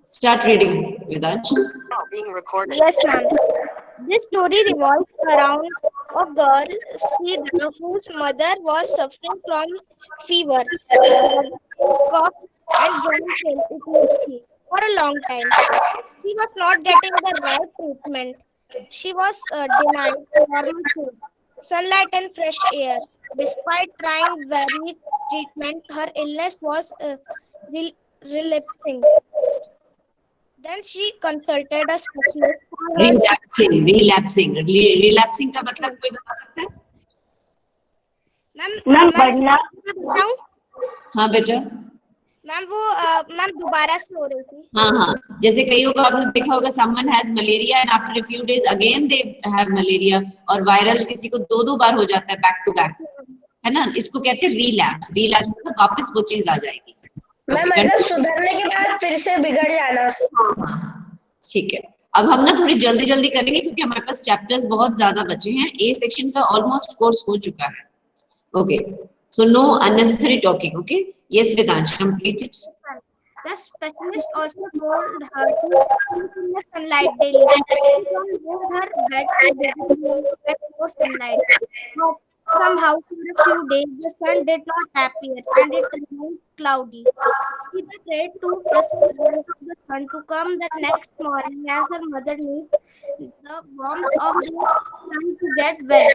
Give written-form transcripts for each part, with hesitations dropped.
Start reading, Vedansh. Being recorded. Yes, ma'am. This story revolves around a girl, Sita, whose mother was suffering from fever, cough, and joint pain epilepsy for a long time. She was not getting the right treatment. She was denied normal food, sunlight, and fresh air. Despite trying varied treatment, her illness was relapsing. Then she consulted a specialist for her. Relapsing का मतलब कोई बता सकता है? Ma'am मैं बताऊं? हाँ बेटा. मैम वो मैम दोबारा से हो रही थी. हाँ, जैसे कई लोग आपने देखा होगा, someone has malaria and after a few days again they have malaria, और वायरल किसी को दो बार हो जाता है back to back, है ना? इसको कहते हैं relapse. relapse मतलब वापस वो चीज आ जाएगी. मैम मतलब सुधरने के बाद फिर से बिगड़ जाना. ठीक है, अब हम ना थोड़ी जल्दी करेंगे क्योंकि हमारे पास चैप्टर्स बहुत ज्यादा बचे हैं. ए सेक्शन का ऑलमोस्ट कोर्स हो चुका है. Okay, so know unnecessary talking. Okay, yes Vedansh, complete it. The specialist also told her to sleep in the sunlight daily. She moved her bed to get more sunlight. But somehow, for a few days, the sun did not appear and it remained cloudy. She prayed to the rise of the sun to come the next morning as her mother needed the warmth of the sun to get well.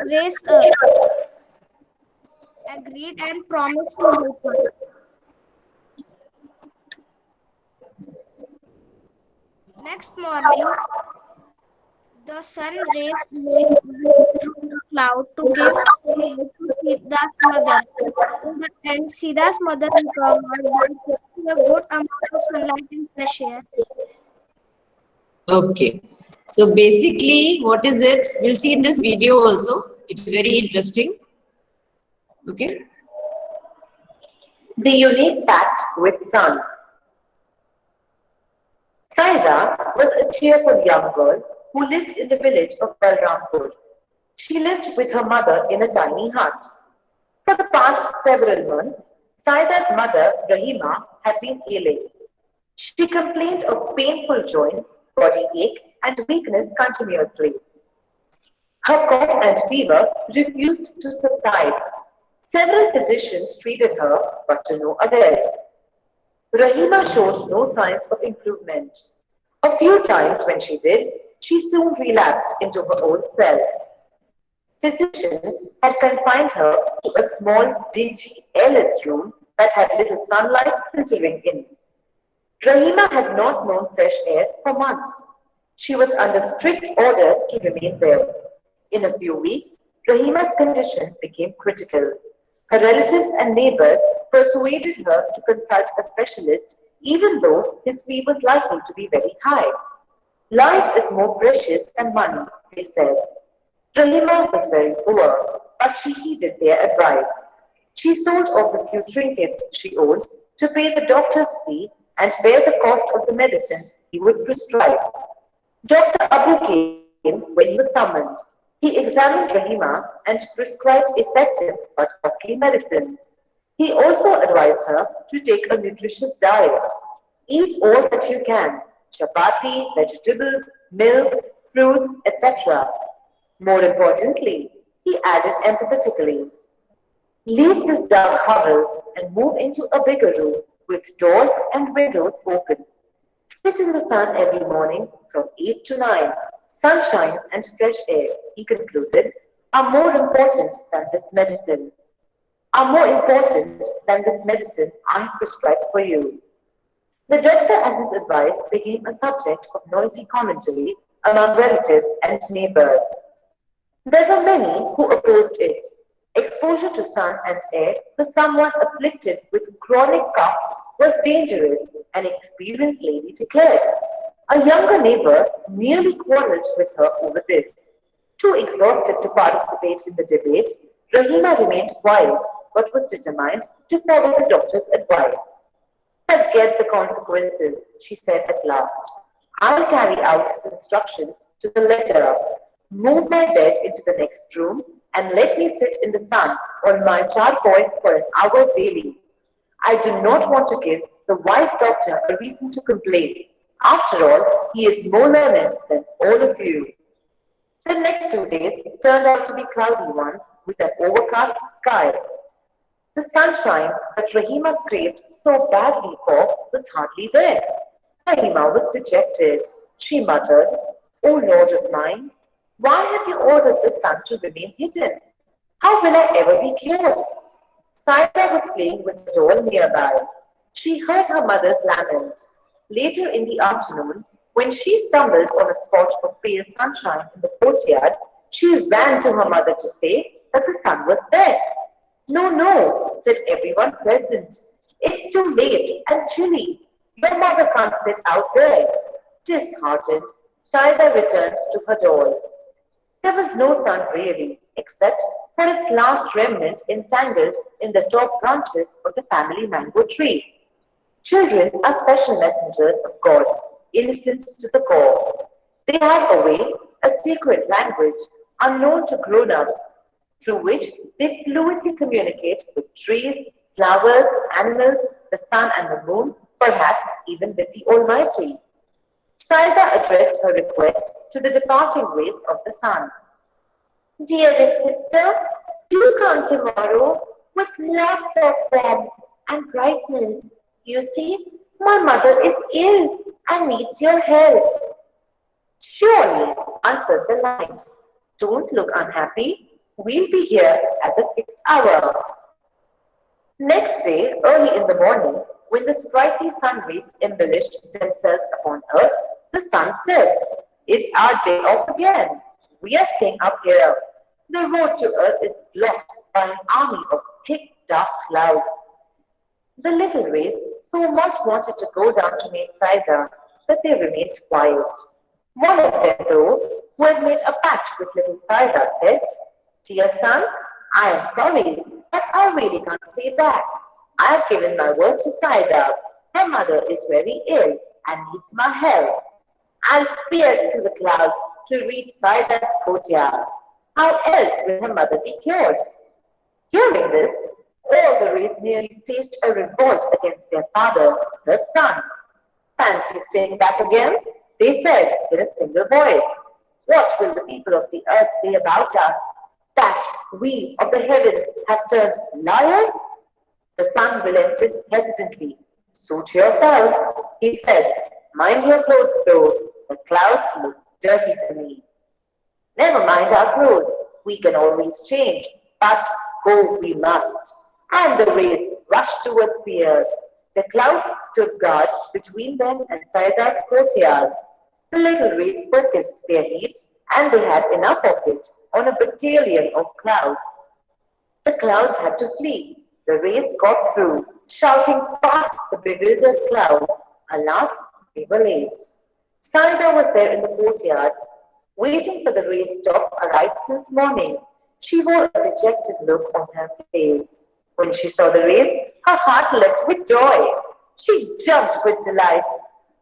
The sun rays agreed and promised to help her. Next morning, the sun rays made through the cloud to give light to Siddha's mother. In the end, Siddha's mother recovered by getting a good amount of sunlight and fresh air. Okay, so basically what is it? We'll see in this video also. It's very interesting. Okay. The unique pact with sun. Saida was a cheerful young girl who lived in the village of Balrampur. She lived with her mother in a tiny hut. For the past several months, Saida's mother, Rahima, had been ailing. She complained of painful joints, body ache, and weakness continuously. Her cough and fever refused to subside. Several physicians treated her, but to no avail. Rahima showed no signs of improvement. A few times when she did, she soon relapsed into her old self. Physicians had confined her to a small, dingy, airless room that had little sunlight filtering in. Rahima had not known fresh air for months. She was under strict orders to remain there. In a few weeks, Rahima's condition became critical. Her relatives and neighbors persuaded her to consult a specialist, even though his fee was likely to be very high. Life is more precious than money, they said. Rahima was very poor, but she heeded their advice. She sold off the few trinkets she owned to pay the doctor's fee and bear the cost of the medicines he would prescribe. Dr. Abu came when he was summoned. He examined Rahima and prescribed effective but costly medicines. He also advised her to take a nutritious diet. Eat all that you can: chapati, vegetables, milk, fruits, etc. More importantly, he added empathetically, leave this dark hovel and move into a bigger room with doors and windows open. Sit in the sun every morning from 8 to 9. Sunshine and fresh air, he concluded, are more important than this medicine. I prescribed for you. The doctor and his advice became a subject of noisy commentary among relatives and neighbors. There were many who opposed it. Exposure to sun and air for someone afflicted with chronic cough was dangerous, an experienced lady declared. A younger neighbor nearly quarreled with her over this. Too exhausted to participate in the debate, Rahima remained quiet but was determined to follow the doctor's advice. Forget the consequences, she said at last. I'll carry out his instructions to the letter. Move my bed into the next room and let me sit in the sun on my charpoy for an hour daily. I do not want to give the wise doctor a reason to complain. After all, he is more learned than all of you. The next 2 days turned out to be cloudy ones with an overcast sky. The sunshine that Rahima craved so badly for was hardly there. Rahima was dejected. She muttered, "O Lord of mine, why have you ordered the sun to remain hidden? How will I ever be cured?" Saida was playing with a doll nearby. She heard her mother's lament. Later in the afternoon, when she stumbled on a spot of pale sunshine in the courtyard, she ran to her mother to say that the sun was there. "No, no," said everyone present. "It's too late and chilly. Your mother can't sit out there." Disheartened, Saida returned to her doll. There was no sun really, except for its last remnant entangled in the top branches of the family mango tree. Children are special messengers of God, innocent to the core. They have a way, a secret language, unknown to grown-ups, through which they fluently communicate with trees, flowers, animals, the sun and the moon, perhaps even with the Almighty. Saida addressed her request to the departing rays of the sun. "Dearest sister, do come tomorrow with lots of warmth and brightness. You see, my mother is ill and needs your help." "Surely," answered the light. "Don't look unhappy. We'll be here at the fixed hour." Next day, early in the morning, when the sprightly sun rays embellished themselves upon earth, the sun said, "It's our day off again. We are staying up here. The road to earth is blocked by an army of thick, dark clouds." The little rays so much wanted to go down to meet Saida that they remained quiet. One of them, though, who had made a pact with little Saida, said, "Dear son, I am sorry, but I really can't stay back. I have given my word to Saida. Her mother is very ill and needs my help. I'll pierce through the clouds to reach Saida's courtyard. How else will her mother be cured?" Hearing this, all the rays nearly staged a revolt against their father, the sun. "Fancy staying back again?" they said in a single voice. "What will the people of the earth say about us? That we of the heavens have turned liars?" The sun relented hesitantly. "Suit yourselves," he said. "Mind your clothes though. The clouds look dirty to me." "Never mind our clothes. We can always change. But go we must." And the rays rushed towards the earth. The clouds stood guard between them and Saida's courtyard. The little rays focused their heat, and they had enough of it on a battalion of clouds. The clouds had to flee. The rays got through, shouting past the bewildered clouds. Alas, they were late. Saida was there in the courtyard, waiting for the rays' stop arrived since morning. She wore a dejected look on her face. When she saw the rays, her heart leapt with joy. She jumped with delight.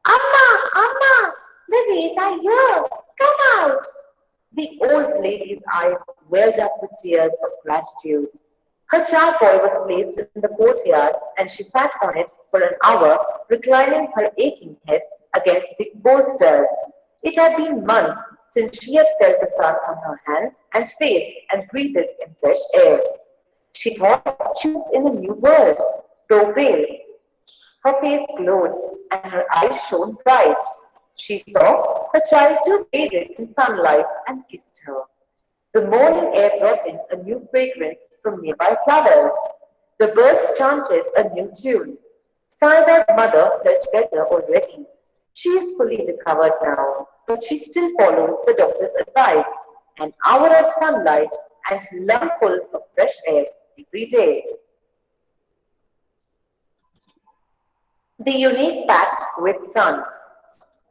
"Amma, Amma, the rays are here. Come out." The old lady's eyes welled up with tears of gratitude. Her charpoy was placed in the courtyard, and she sat on it for an hour, reclining her aching head against the bolsters. It had been months since she had felt the sun on her hands and face and breathed in fresh air. She thought she was in a new world, though pale. Her face glowed and her eyes shone bright. She saw her child too bathed in sunlight and kissed her. The morning air brought in a new fragrance from nearby flowers. The birds chanted a new tune. Saida's mother felt better already. She is fully recovered now, but she still follows the doctor's advice: an hour of sunlight and lungfuls of fresh air every day. The unique pact with sun.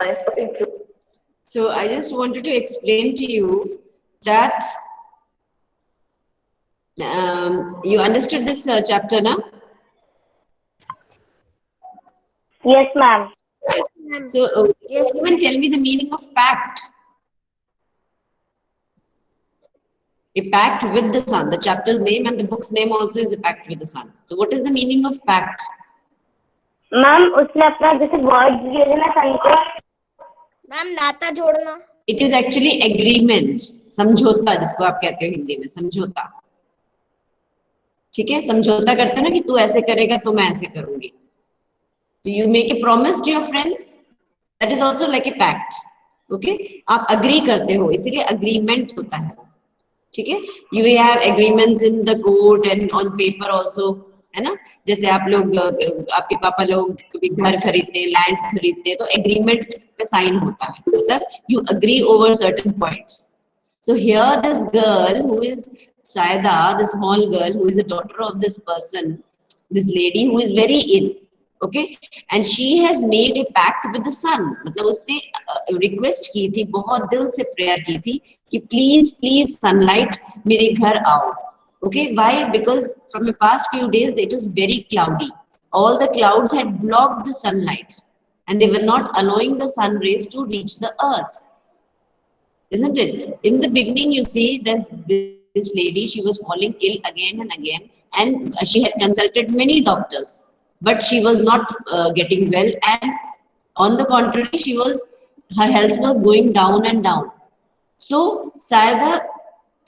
Science of inclusion. So I just wanted to explain to you that you understood this chapter now? Yes, ma'am. So can anyone tell me the meaning of pact? A pact with the sun. The chapter's name and the book's name also is a pact with the sun. So what is the meaning of pact? Ma'am उसने अपना जैसे word दिए थे ना सन को, ma'am नाता जोड़ना। It is actually agreement, समझौता जिसको आप कहते हो हिंदी में, समझौता। ठीक है, समझौता करते हैं ना कि तू ऐसे करेगा तो मैं ऐसे करूंगी। तो you make a promise to your friends, that is also like a pact. Okay, आप अग्री करते हो, इसीलिए अग्रीमेंट होता है। ठीक है, you have agreements in the court and on paper also, है ना। जैसे आप लोग आपके पापा लोग कभी घर खरीदते, लैंड खरीदते, तो एग्रीमेंट पे साइन होता है, मतलब you agree over certain points. So here this girl who is Saida, the small girl who is the daughter of this person, this lady who is very ill, okay, and she has made a pact with the sun. मतलब उसने request की थी, बहुत दिल से prayer की थी कि please please sunlight मेरे घर आओ. Okay, why? Because from the past few days it was very cloudy. All the clouds had blocked the sunlight, and they were not allowing the sun rays to reach the earth. Isn't it? In the beginning, you see that this lady, she was falling ill again and again, and she had consulted many doctors, but she was not getting well. And on the contrary, her health was going down and down. So, Sayada,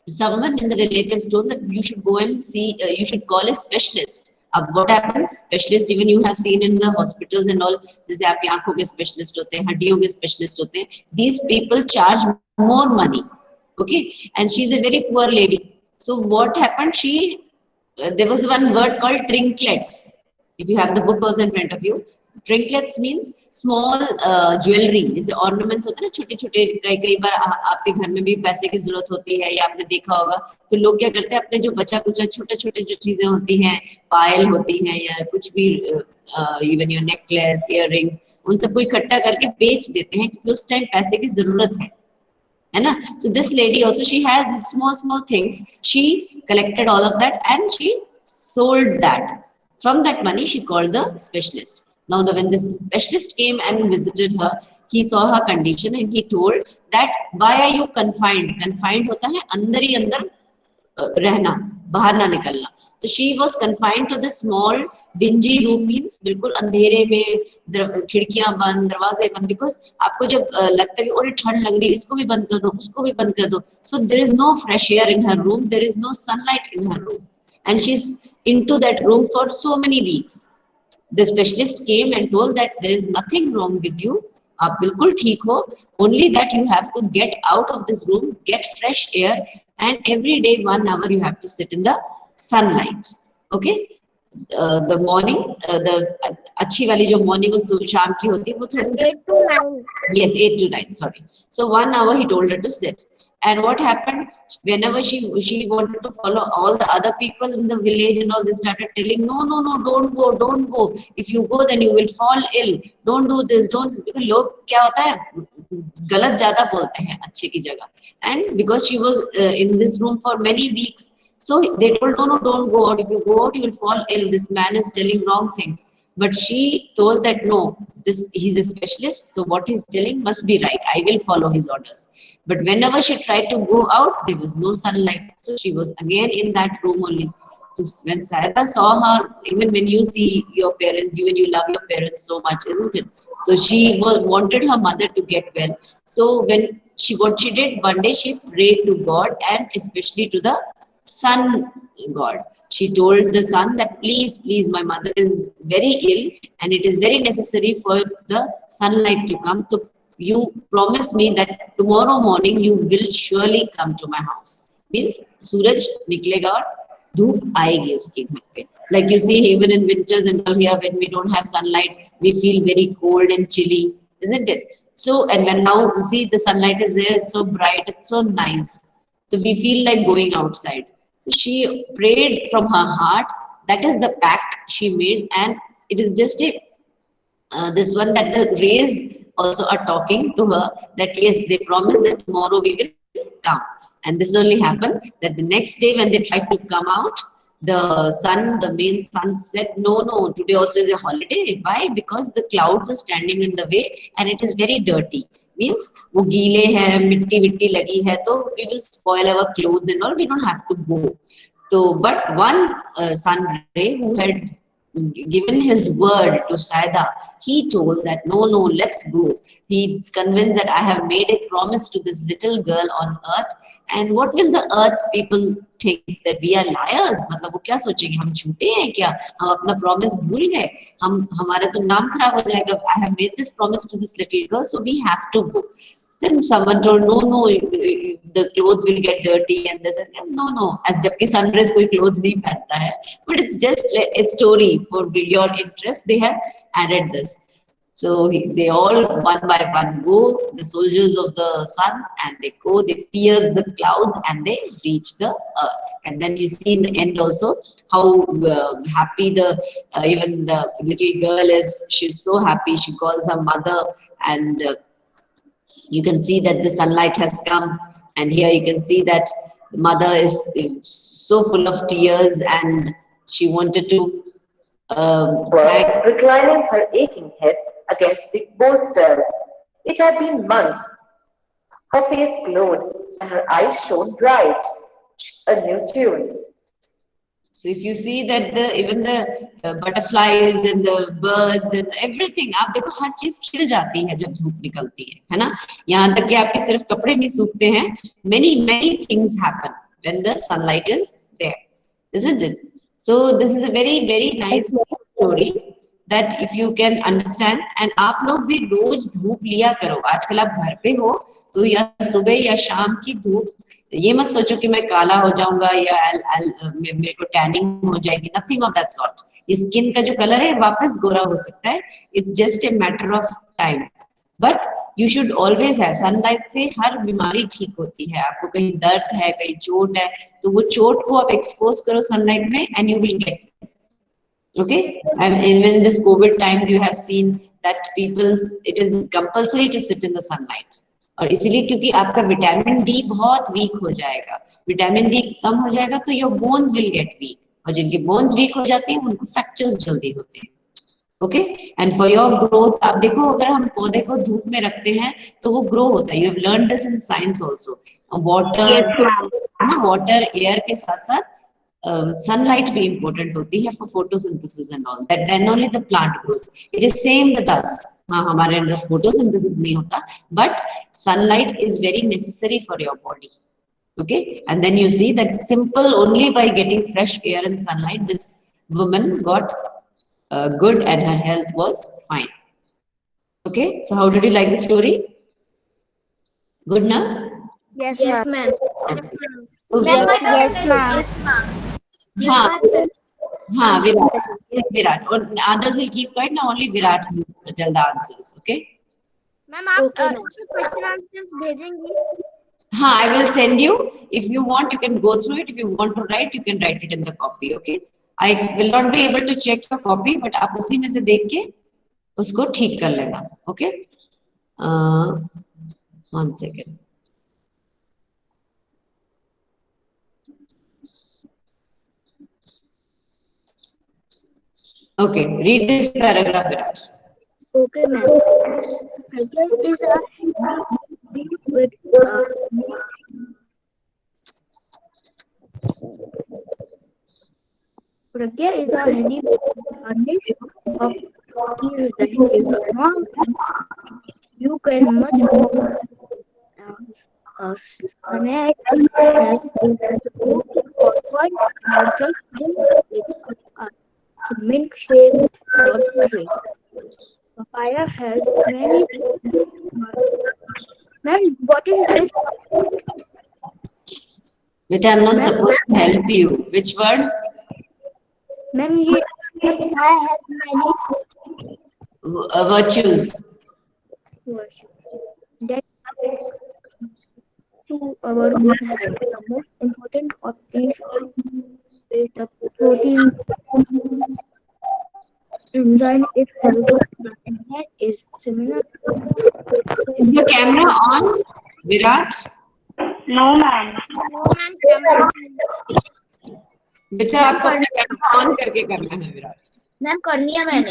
someone in the relatives told that you should go and see, you should call a specialist. What happens? Specialist, even you have seen in the hospitals and all, जैसे आपकी आंखों के specialist होते हैं, हड्डियों के specialist होते हैं, these people charge more money. Okay, and she's a very poor lady. So what happened? There was one word called trinklets. If you have the book also in front of you, trinkets means small jewellery, जैसे ornaments होते हैं ना छोटे छोटे। कई बार आपके घर में भी पैसे की जरूरत होती है, या आपने देखा होगा, तो लोग क्या करते हैं, अपने जो बचा कुचा छोटे छोटे जो चीजें होती हैं, पायल होती हैं या कुछ भी, इवन योर नेकलेस, इयररिंग्स, उन सबको इकट्ठा करके बेच देते हैं, क्योंकि उस टाइम पैसे की जरूरत है ना। So this lady also, she had small things. She collected all of that and she sold that. From that money, she called the specialist. Now, when the specialist came and visited her, he saw her condition and he told that, why are you confined? Confined होता है अंदर ही अंदर रहना, बाहर ना निकलना। तो she was confined to this small dingy room, means बिल्कुल अंधेरे में, खिड़कियां बंद, दरवाजे बंद, because आपको जब लगता है कि और ठंड लग रही है, इसको भी बंद कर दो, उसको भी बंद कर दो, so there is no fresh air in her room, there is no sunlight in her room, and she's into that room for so many weeks. The specialist came and told that there is nothing wrong with you, आप बिल्कुल ठीक हो, only that you have to get out of this room, get fresh air, and every day 1 hour you have to sit in the sunlight. Okay, the morning, the अच्छी वाली जो morning और शाम की होती है वो थोड़ी 8 to 9. Yes, 8 to 9, sorry. So 1 hour he told her to sit. And what happened? Whenever she wanted to follow all the other people in the village and all, they started telling, no, don't go. If you go, then you will fall ill. Don't do this, don't this. Because लोग क्या होता है, गलत ज्यादा बोलते हैं अच्छे की जगह. And because she was in this room for many weeks, so they told, no, don't go out. If you go out, you will fall ill. This man is telling wrong things. But she told that no, he's a specialist, so what he's telling must be right. I will follow his orders. But whenever she tried to go out, there was no sunlight. So she was again in that room only. So when Sayada saw her, even when you see your parents, when you love your parents so much, isn't it? So she wanted her mother to get well. So what she did, one day she prayed to God, and especially to the sun god. She told the sun that please, my mother is very ill and it is very necessary for the sunlight to come. So you promise me that tomorrow morning you will surely come to my house. Means सूरज निकलेगा और धूप आएगी उसके घर पे. Like you see, even in winters and all here, when we don't have sunlight, we feel very cold and chilly, isn't it? So, and when now you see the sunlight is there, it's so bright, it's so nice. So we feel like going outside. She prayed from her heart. That is the pact she made, and it is just this one that the rays also are talking to her that yes, they promise that tomorrow we will come. And this only happened that the next day when they tried to come out, the main sun said, no, today also is a holiday. Why? Because the clouds are standing in the way and it is very dirty. Means वो गीले हैं, मिट्टी लगी है, तो we will spoil our clothes and all, we don't have to go. So but one sun ray who had given his word to Saida, he told that no, no, let's go. He's convinced that I have made a promise to this little girl on earth, and what will the earth people think, that we are liars? मतलब वो क्या सोचेंगे, हम झूठे हैं क्या, हम अपना प्रॉमिस भूल गए, हम हमारा तो नाम खराब हो जाएगा. I have made this promise to this little girl, so we have to go. Then someone told, no, no, the clothes will get dirty, and they said, no, no, as जबकि sunrise कोई clothes नहीं पहनता है, but it's just a story for your interest. They have added this. So they all one by one go, the soldiers of the sun, and they go, they pierce the clouds, and they reach the earth. And then you see in the end also how happy the even the little girl is. She's so happy. She calls her mother, and you can see that the sunlight has come. And here you can see that the mother is so full of tears, and she wanted to reclining her aching head against the bolsters. It had been months. Her face glowed and her eyes shone bright. A new tune. So if you see that even the butterflies and the birds and everything, आप देखो हर चीज खिल जाती है जब धूप निकलती है ना. यहाँ तक कि आपके सिर्फ कपड़े नहीं सूखते हैं. Many things happen when the sunlight is there, isn't it? So this is a very nice story that if you can understand. And आप लोग भी रोज धूप लिया करो. आजकल आप घर पे हो तो या सुबह या शाम की धूप, ये मत सोचो कि मैं काला हो जाऊंगा या मेरे को टैनिंग हो जाएगी. Nothing of that sort. Skin का जो कलर है वापस गोरा हो सकता है. It's just a matter of time. But you should always have sunlight. से हर बीमारी ठीक होती है. आपको कहीं दर्द है, कहीं चोट है, तो वो चोट को आप एक्सपोज करो सनलाइट में and you will get. Okay, and even in this COVID times, you have seen that it is compulsory to sit in the sunlight. और इसीलिए क्योंकि आपका विटामिन डी बहुत वीक हो जाएगा. विटामिन डी कम हो जाएगा तो your bones will get weak, और जिनकी बोन्स वीक हो जाती हैं उनको फ्रैक्चर्स जल्दी होते हैं. Okay, and for your growth, आप देखो अगर हम पौधे को धूप में रखते हैं तो वो ग्रो होता है. You have learn this in science also. Water air के साथ साथ sunlight भी important होती है for photosynthesis and all that. Then only the plant grows. It is same with us. हाँ, हमारे अंदर photosynthesis नहीं होता, but sunlight is very necessary for your body. Okay, and then you see that simple only by getting fresh air and sunlight, this woman got good and her health was fine. Okay, so how did you like the story? Good, na? Yes, ma'am. Yes, ma'am. हाँ, Virat. Yes, Virat. Or others will keep quiet. Now only Virat will tell the answers. Okay. Ma'am आप question answers भेजेंगी? हाँ, I will send you. If you want, you can go through it. If you want to write, you can write it in the copy. Okay. I will not be able to check your copy, but आप उसी में से देख के उसको ठीक कर लेना. Okay. 1 second. Okay, read this paragraph, Virat. Okay, ma'am. Pragya is a with Pragya is a honey garnish of is that is long and you can much more snack has or one or just milkshake or cake. Papaya has many. Ma'am, what is this? Which I'm not supposed to help you. Which word? Ma'am, papaya has many Virtues. that to our good health. The most important of these is the protein enzyme is healthy. The enzyme is similar. Is the camera on, Virat? No, ma'am. बेटा आपको अपना camera on करके करना है Virat. Ma'am करनी है मैंने.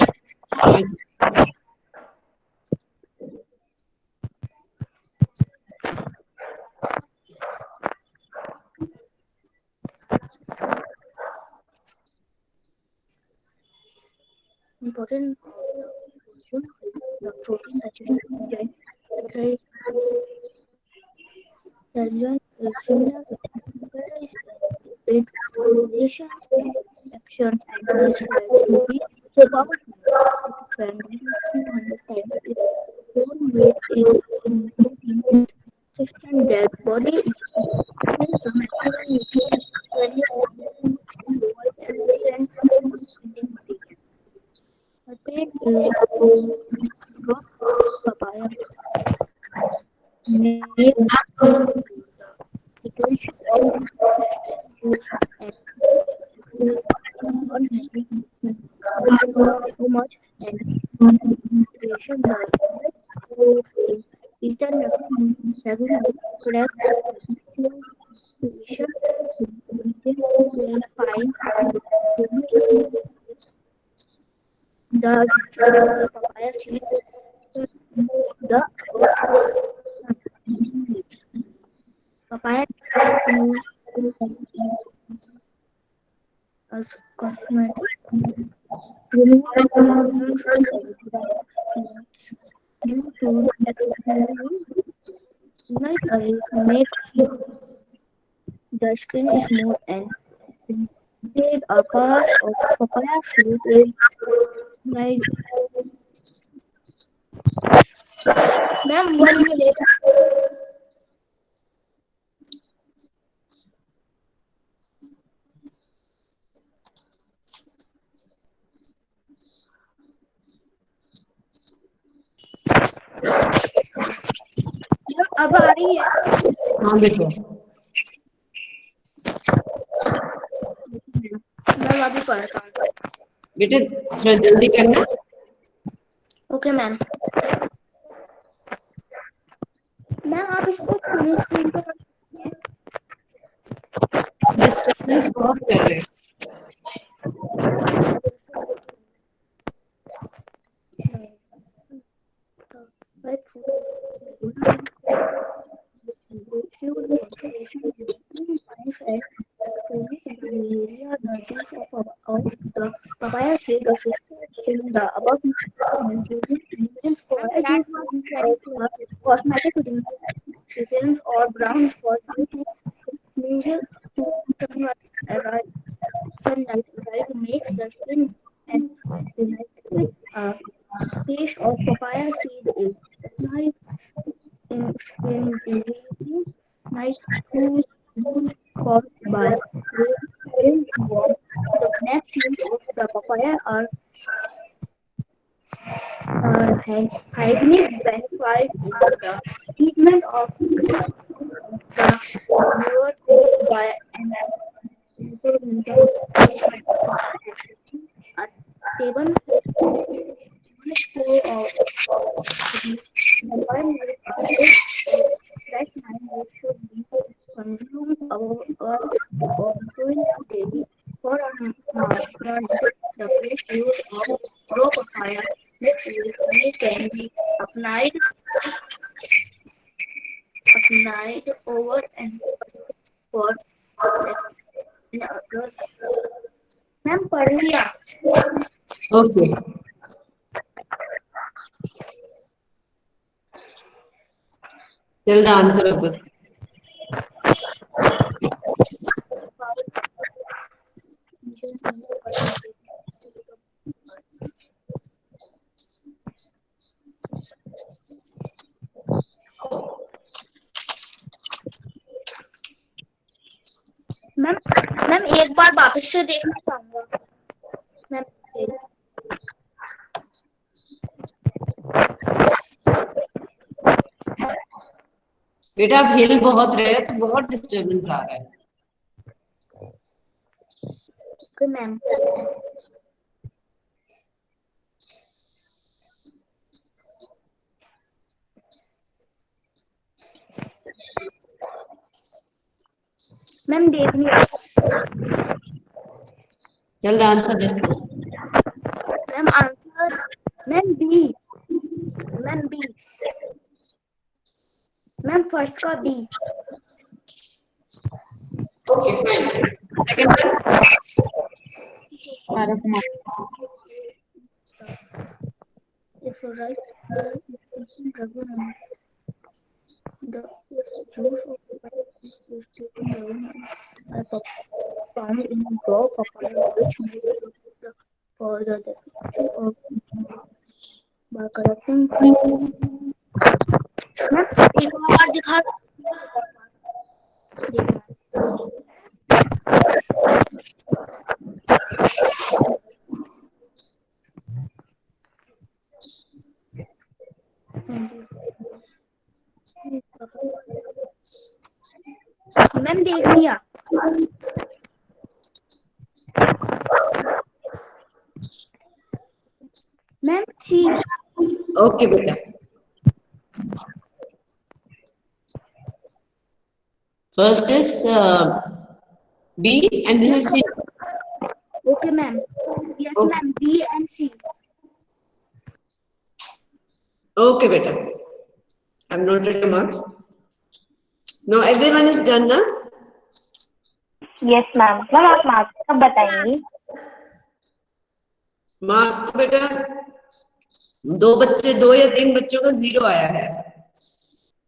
important the protein digestion is similar its position and action is felt to be so powerful. It can be 200 times its own weight is in protein. Its system that body is equivalent to maximum nutrient value of food and lower than percent building material. The page is raw papaya makes situation and not having too much and concentration the food is eaten regularly correct position will find the papaya seed the papaya as cosmetic remove due to extreme light rays make the skin smooth and instead a part of papaya fruit is made. Ma'am, 1 minute. अब आ रही है हाँ बेटा ma'am अभी पढ़ता हूँ बेटा थोड़ा जल्दी करना ओके मैम मैम आप इसको फुल स्क्रीन पे कर डिस्टर्बेंस बहुत कर रहे हैं the papaya seed assisted in the above ingredients for cosmetic reasons or brown spot due to exposure to sunlight makes the skin and taste of papaya seed is applied in skin disease like foods caused by ringworm. The next seeds of the papaya are hygienic benefits in the treatment of the liver by an a table spoon of combined with fresh mango should be consumed or between daily for a month. The fresh use of raw papaya mixed with honey can be applied over and for ma'am पढ़ लिया okay Tell the answer of this. Ma'am एक बार वापस से देखना चाहूंगा ma'am बेटा आप हिल बहुत रहे हो तो बहुत डिस्टर्बेंस आ रहा है ओके मैम मैम देख लिया Tell the answer then. Ma'am answer ma'am B ma'am first का B Okay, fine. Second one. So right there is Raghuram. The juice of the is taken Raghuram are found in raw papaya, which may be used for the definition of by correcting. एक और दिखा ma'am देख लिया ma'am C Okay, beta. First is B and this is C. Okay ma'am yes ma'am B and C Okay, beta. I've noted your marks. Now everyone is done, na? Yes ma'am. Ma'am आप marks कब बताएंगी? Marks तो बेटा 2 या 3 बच्चों का 0 आया है।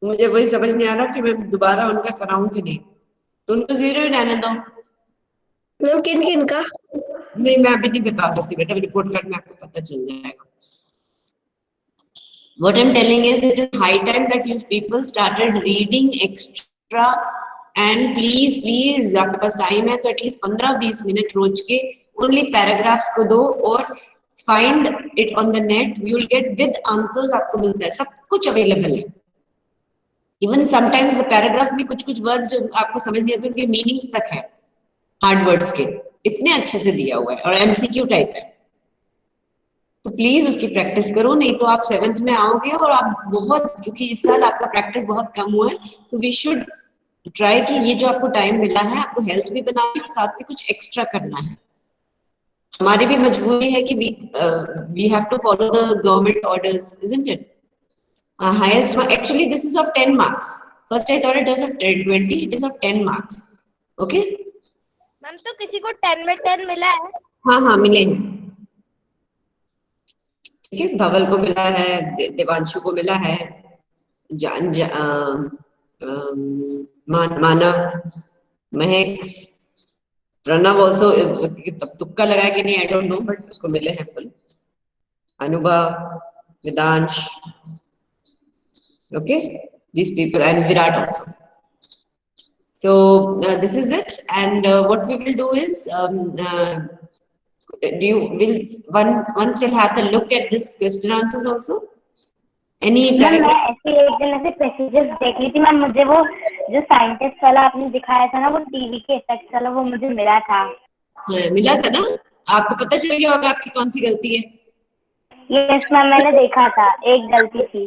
मुझे वही समझ नहीं आ रहा कि मैं दोबारा उनका कराऊं कि नहीं, तो उनको 0 ही रहने दो। मैम किन किन का? नहीं, मैं अभी नहीं बता सकती बेटा, रिपोर्ट कार्ड में आपको पता चल जाएगा। What I'm telling is it is high time that you people started reading extra and please आपके पास टाइम है तो एटलीस्ट 15-20 मिनट रोज के ओनली पैराग्राफ्स को दो और find it on the net, you will get with answers, आपको मिलता है, सब कुछ अवेलेबल है। इवन समटाइम्स द पैराग्राफ में कुछ वर्ड्स जो आपको समझ नहीं आते उनके मीनिंग्स तक है हार्ड वर्ड्स के, इतने अच्छे से दिया हुआ है और एमसीक्यू टाइप है। तो प्लीज उसकी प्रैक्टिस करो, नहीं तो आप 7th में आओगे और आप बहुत, क्योंकि इस साल आपका प्रैक्टिस बहुत कम हुआ है, तो वी शुड ट्राई कि ये जो आपको टाइम मिला है आपको हेल्थ भी बनानी और साथ में कुछ एक्स्ट्रा करना है। हमारी भी मजबूरी है कि we have to follow the government orders, isn't it? Highest actually this is of 10 marks, first I thought it was of 20, it is of 10 marks. Okay ma'am तो किसी को 10 में 10 मिला है? हाँ मिले हैं, ठीक है, धवल को मिला है, देवांशु को मिला है, मानव, महक, प्रणव ऑल्सो तुक्का लगा कि नहीं आई डोंट नो, बट उसको मिले हैं फुल, अनुभव, Vedansh, okay, these people, and Virat also. So this is it, and what we will do is once we'll have the look at this question answers also. Any मैं ऐसे एक दिन ऐसे passages देख ली थी मैम, मुझे वो जो साइंटिस्ट वाला आपने दिखाया था ना, वो टीवी के इफेक्ट वाला, वो मुझे मिला था ना? आपको पता चल गया होगा आपकी कौन सी गलती है? यस मैम, मैंने देखा था, एक गलती थी।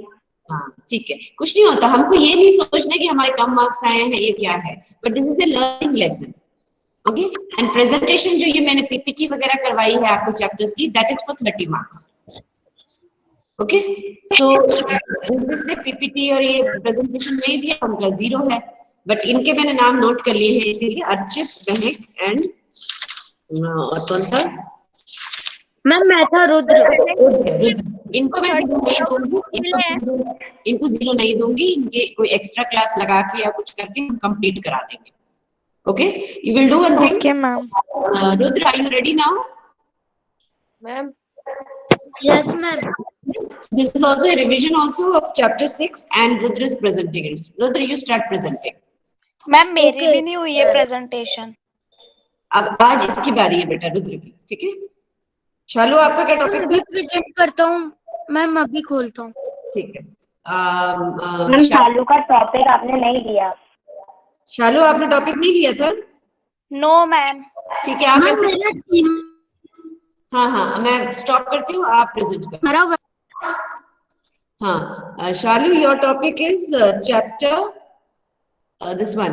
हाँ ठीक है, कुछ नहीं होता, हमको ये नहीं सोचना कि हमारे कम मार्क्स आए हैं, ये क्या है, but this is a learning lesson, okay. And presentation जो ये मैंने पीपीटी वगैरह करवाई है आपको चैप्टर्स की, that is for 30 marks, okay. So जिसने पीपीटी और ये प्रेजेंटेशन नहीं दिया उनका 0 है, बट इनके मैंने नाम नोट कर लिए हैं, इसीलिए अर्चित, महक एंड और कौन था मैम? मैं था रुद्र। इनको मैं 0 नहीं दूंगी, इनको 0 नहीं दूंगी, इनके कोई एक्स्ट्रा क्लास लगा के या कुछ करके हम कंप्लीट करा देंगे, okay. You will do one thing, okay ma'am. Rudra, are you ready now? Ma'am yes ma'am. This is also a revision also of chapter 6 and Rudra is presenting it. Rudra, you start presenting. Ma'am मेरी भी नहीं हुई है presentation. अब आज इसकी बारी है बेटा, रुद्र की, ठीक है। शालू, आपका क्या टॉपिक था? प्रेजेंट करता हूँ मैम, अभी खोलता हूँ। ठीक है। मैम शालू का टॉपिक आपने नहीं दिया। शालू, आपने टॉपिक नहीं लिया था? No ma'am. ठीक है, आप ऐसे, हाँ मैं स्टॉप करती हूँ, आप प्रेजेंट करो। हाँ, Shalu, your topic is chapter this one,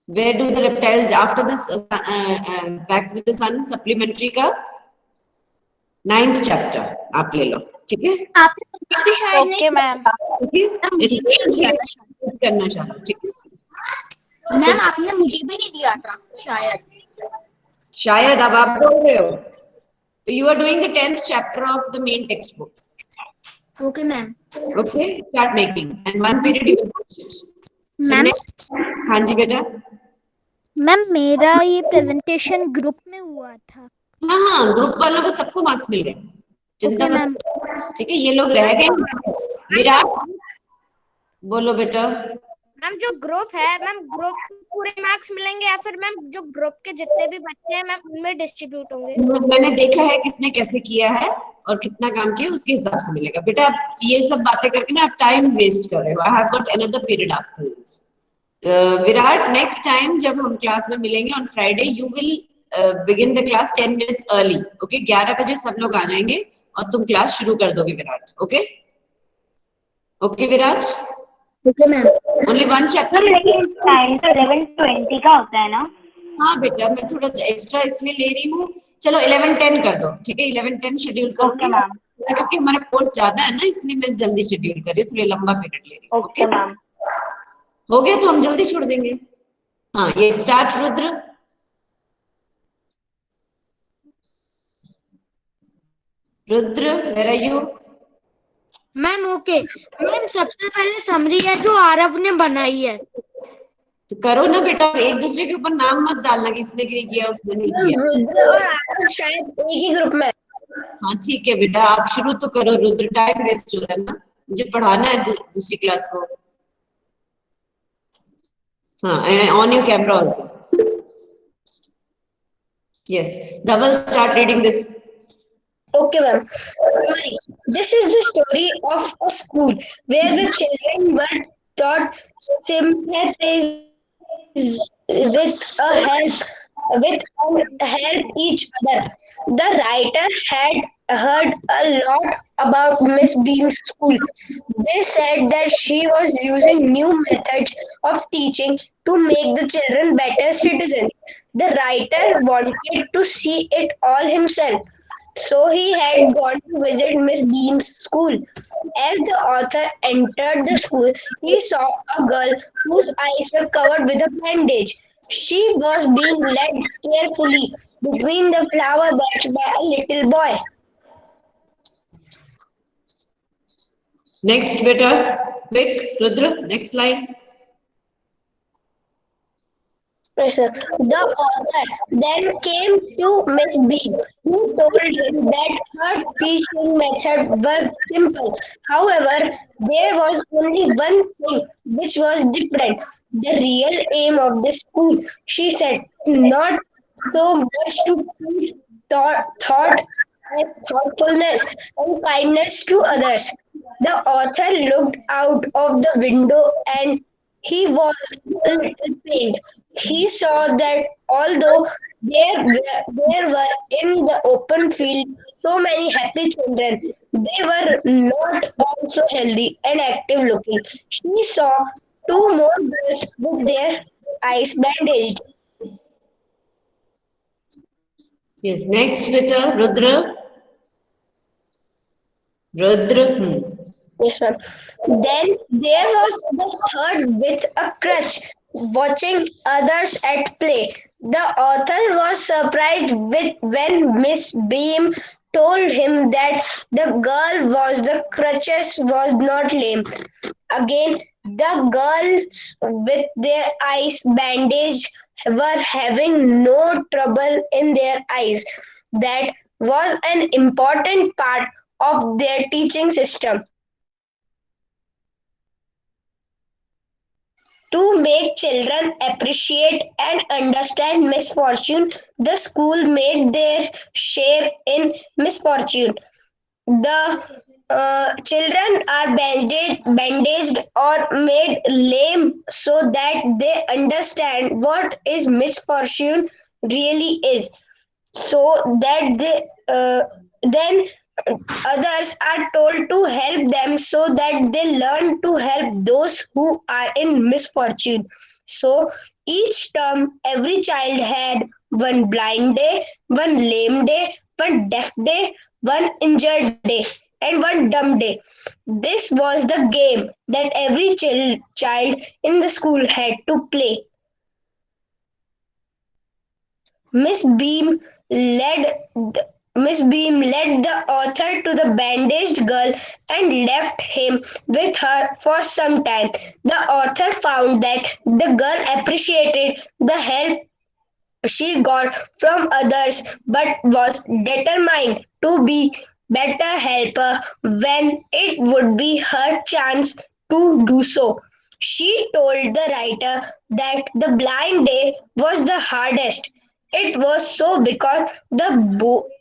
where do the reptiles after this back with the sun supplementary का 9th chapter आप ले लो, ठीक है। Okay ma'am. करना चाहो, ठीक है मैम आपने मुझे भी नहीं दिया था शायद। अब आप बोल रहे हो। So you are doing the 10th chapter of the main textbook. Okay, ma'am. Okay, start making. And one period you will watch it. The ma'am next, हाँ जी बेटा. मैम मेरा ये प्रेजेंटेशन ग्रुप में हुआ था. हाँ हाँ, ग्रुप वालों को सबको मार्क्स मिल गए. चिंता ओके मत मैम. करो. ठीक है, ये लोग रह गए. विराट, बोलो बेटा. मैम जो ग्रुप है मैम, ग्रुप को पूरे मार्क्स मिलेंगे या फिर मैम जो ग्रुप के जितने भी बच्चे हैं मैम उनमें डिस्ट्रीब्यूट होंगे? मैंने देखा है किसने कैसे किया है और कितना काम किया, उसके हिसाब से मिलेगा. बेटा आप ये सब बातें करके ना आप टाइम वेस्ट कर रहे हो. I have got another period after this. Virat, next time जब हम क्लास में मिलेंगे on Friday, you will begin the class 10 minutes early. Okay, 11 बजे सब लोग आ जाएंगे और तुम क्लास शुरू कर दोगे Virat. Okay okay Virat. Okay ma'am. Only one chapter. लेकिन टाइम तो 11:20 का होता है ना? हाँ बेटा, मैं थोड़ा एक्स्ट्रा इसलिए ले रही हूँ. चलो 11:10 कर दो. ठीक है, 11:10 शेड्यूल करूंगी. Okay ma'am. क्योंकि हमारा कोर्स ज्यादा है ना, इसलिए मैं जल्दी शेड्यूल कर रही हूँ. थोड़ी लंबा पीरियड ले रही हूँ. Okay ma'am. हो गया तो हम जल्दी छोड़ देंगे. हाँ, ये start. Rudra, Rudra, where are you? Ma'am okay ma'am, सबसे पहले समरी है जो आरव ने बनाई है. तो करो ना बेटा. एक दूसरे के ऊपर नाम मत डालना कि इसने नहीं किया उसने नहीं किया. रुद्र और आरव शायद एक ही ग्रुप में. हाँ ठीक है बेटा, आप शुरू तो करो. रुद्र, टाइम वेस्ट हो रहा है ना, मुझे पढ़ाना है दूसरी क्लास को. हाँ, on your camera also. Yes, Dhaval, start reading this. Okay, ma'am. Summary. This is the story of a school where the children were taught sympathize with a help each other. The writer had heard a lot about Miss Beam's school. They said that she was using new methods of teaching to make the children better citizens. The writer wanted to see it all himself. So he had gone to visit Miss Beam's school. As the author entered the school, he saw a girl whose eyes were covered with a bandage. She was being led carefully between the flower beds by a little boy. Next, better. Quick, Rudra, next line. Yes, sir. The author then came to Miss Beam, who told him that her teaching method were simple. However, there was only one thing which was different. The real aim of the school, she said, not so much to teach thought and thoughtfulness and kindness to others. The author looked out of the window and he was a little pained. He saw that although there were in the open field so many happy children, they were not all so healthy and active looking. She saw two more girls with their eyes bandaged. Yes, next, better. Rudra. Rudra. Yes, ma'am. Then there was the third with a crutch, watching others at play. The author was surprised when Miss Beam told him that the girl was the crutches was not lame. Again, the girls with their eyes bandaged were having no trouble in their eyes. That was an important part of their teaching system. To make children appreciate and understand misfortune, the school made their share in misfortune. The children are bandaged or made lame so that they understand what is misfortune really is, so that then others are told to help them so that they learn to help those who are in misfortune. So each term, every child had one blind day, one lame day, one deaf day, one injured day, and one dumb day. This was the game that every child in the school had to play. Miss Beam led Miss Beam led the author to the bandaged girl and left him with her for some time. The author found that the girl appreciated the help she got from others but was determined to be better helper when it would be her chance to do so. She told the writer that the blind day was the hardest. It was so because the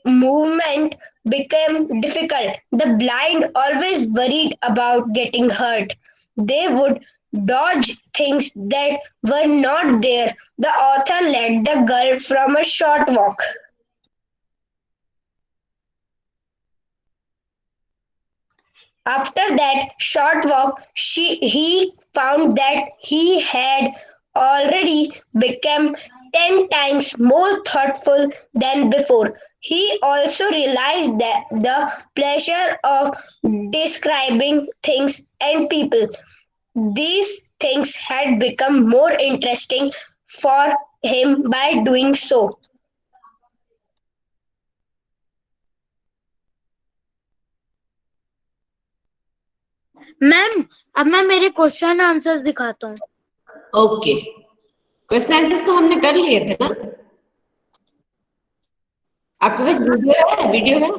movement became difficult. The blind always worried about getting hurt. They would dodge things that were not there. The author led the girl from a short walk. After that short walk, he found that he had already become 10 times more thoughtful than before. He also realized that the pleasure of describing things and people. These things had become more interesting for him by doing so. Ma'am अब मैं मेरे question answers दिखाता हूँ. Okay, question answers तो हमने कर लिए थे ना. आपके पास वीडियो है?